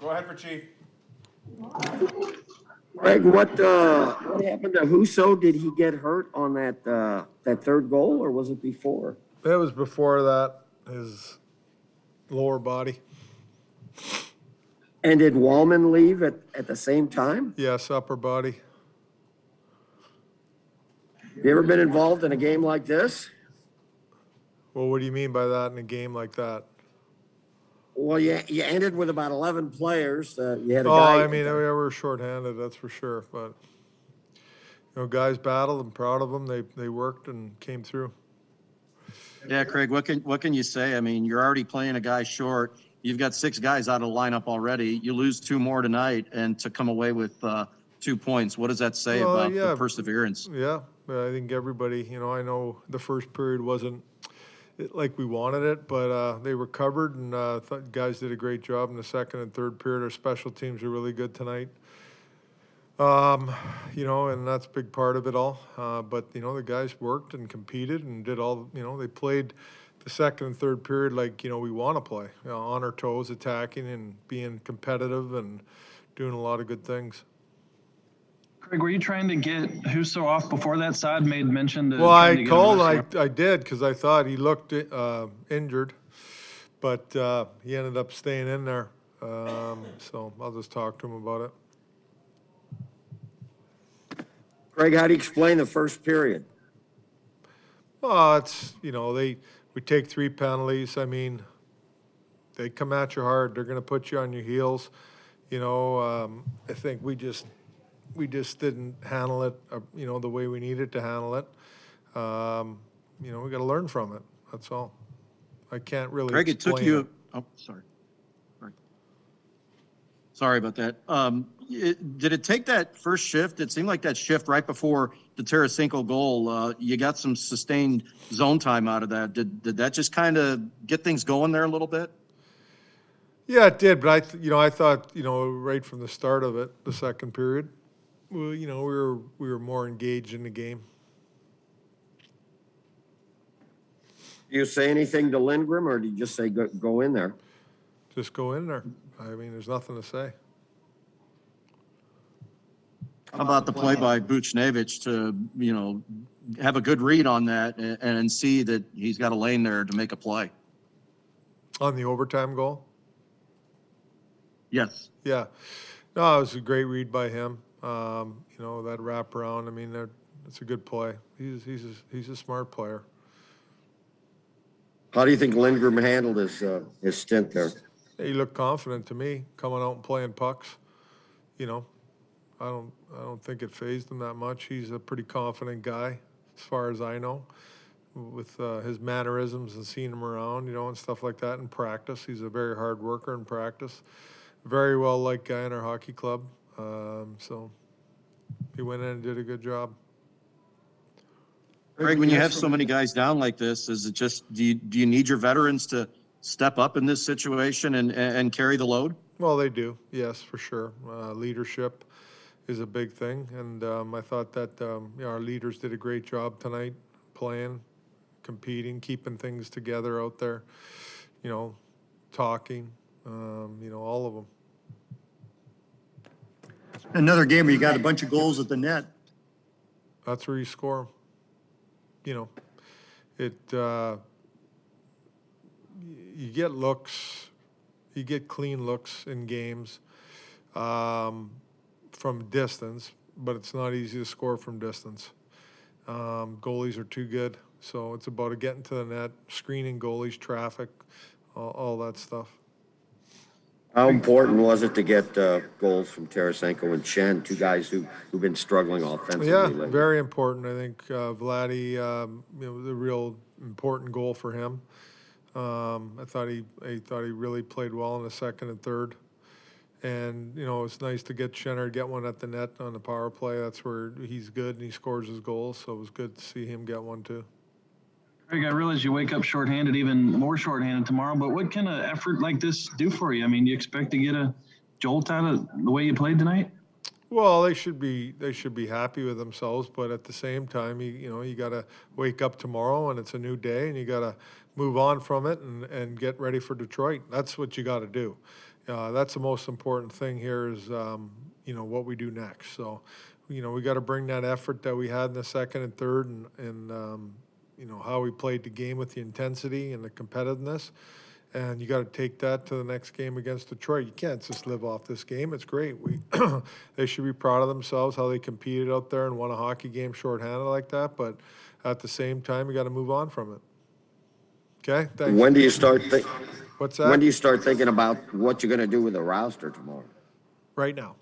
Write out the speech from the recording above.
Go ahead for Chief. Craig, what happened to Husso? Did he get hurt on that third goal, or was it before? It was before that, his lower body. And did Wallman leave at the same time? Yes, upper body. You ever been involved in a game like this? Well, what do you mean by that in a game like that? Well, you ended with about 11 players. You had a Oh, guy. I mean, we were shorthanded, that's for sure. But, guys battled. I'm proud of them. They worked and came through. Yeah, Craig, what can you say? I mean, you're already playing a guy short. You've got 6 guys out of the lineup already. You lose 2 more tonight, and to come away with 2 points, what does that say about the perseverance? Yeah, I think everybody, I know the first period wasn't like we wanted it, but they recovered, and thought guys did a great job in the second and third period. Our special teams are really good tonight. And that's a big part of it all. But the guys worked and competed and did all, they played the second and third period like, we want to play, on our toes, attacking and being competitive and doing a lot of good things. Craig, were you trying to get Husso off before that side made mention? Well, I called, I did, because I thought he looked injured, but he ended up staying in there. So I'll just talk to him about it. Craig, how do you explain the first period? Well, it's, we take 3 penalties. I mean, they come at you hard. They're going to put you on your heels. I think we just didn't handle it, the way we needed to handle it. We got to learn from it. That's all. I can't really Craig, it took you. it. Oh, sorry. Sorry about that. Did it take that first shift? It seemed like that shift right before the Tarasenko goal, you got some sustained zone time out of that. Did that just kind of get things going there a little bit? Yeah, it did. But I thought, right from the start of it, the second period, well, we were more engaged in the game. Do you say anything to Lindgren, or do you just say go in there? Just go in there. I mean, there's nothing to say. How about the play by Buchnevich to, have a good read on that and see that he's got a lane there to make a play? On the overtime goal? Yes. Yeah. No, it was a great read by him. That wraparound, I mean, it's a good play. He's a smart player. How do you think Lindgren handled his stint there? He looked confident to me, coming out and playing pucks. I don't think it fazed him that much. He's a pretty confident guy, as far as I know, with his mannerisms and seeing him around, and stuff like that in practice. He's a very hard worker in practice. Very well-liked guy in our hockey club. So he went in and did a good job. Craig, when you have so many guys down like this, is it just do you need your veterans to step up in this situation and carry the load? Well, they do, yes, for sure. Leadership is a big thing, and I thought that our leaders did a great job tonight, playing, competing, keeping things together out there, talking, all of them. Another game where you got a bunch of goals at the net. That's where you score. You get looks, you get clean looks in games from distance, but it's not easy to score from distance. Goalies are too good, so it's about getting to the net, screening goalies, traffic, all that stuff. How important was it to get goals from Tarasenko and Chen, 2 guys who've been struggling offensively lately? Very important. I think Vladdy, the real important goal for him. I thought he really played well in the second and third. And, it's nice to get Schenner, get one at the net on the power play. That's where he's good and he scores his goals. So it was good to see him get one too. Craig, I realize you wake up shorthanded, even more shorthanded tomorrow, but what can an effort like this do for you? I mean, do you expect to get a jolt out of the way you played tonight? Well, they should be happy with themselves, but at the same time, you got to wake up tomorrow and it's a new day and you got to move on from it and get ready for Detroit. That's what you got to do. That's the most important thing here is, what we do next. So, we got to bring that effort that we had in the second and third and how we played the game with the intensity and the competitiveness. And you got to take that to the next game against Detroit. You can't just live off this game. It's great. They should be proud of themselves, how they competed out there and won a hockey game shorthanded like that. But at the same time, you got to move on from it. Okay? Thanks. When do you start What's that? when do you start thinking about what you're gonna do with the roster tomorrow? Right now.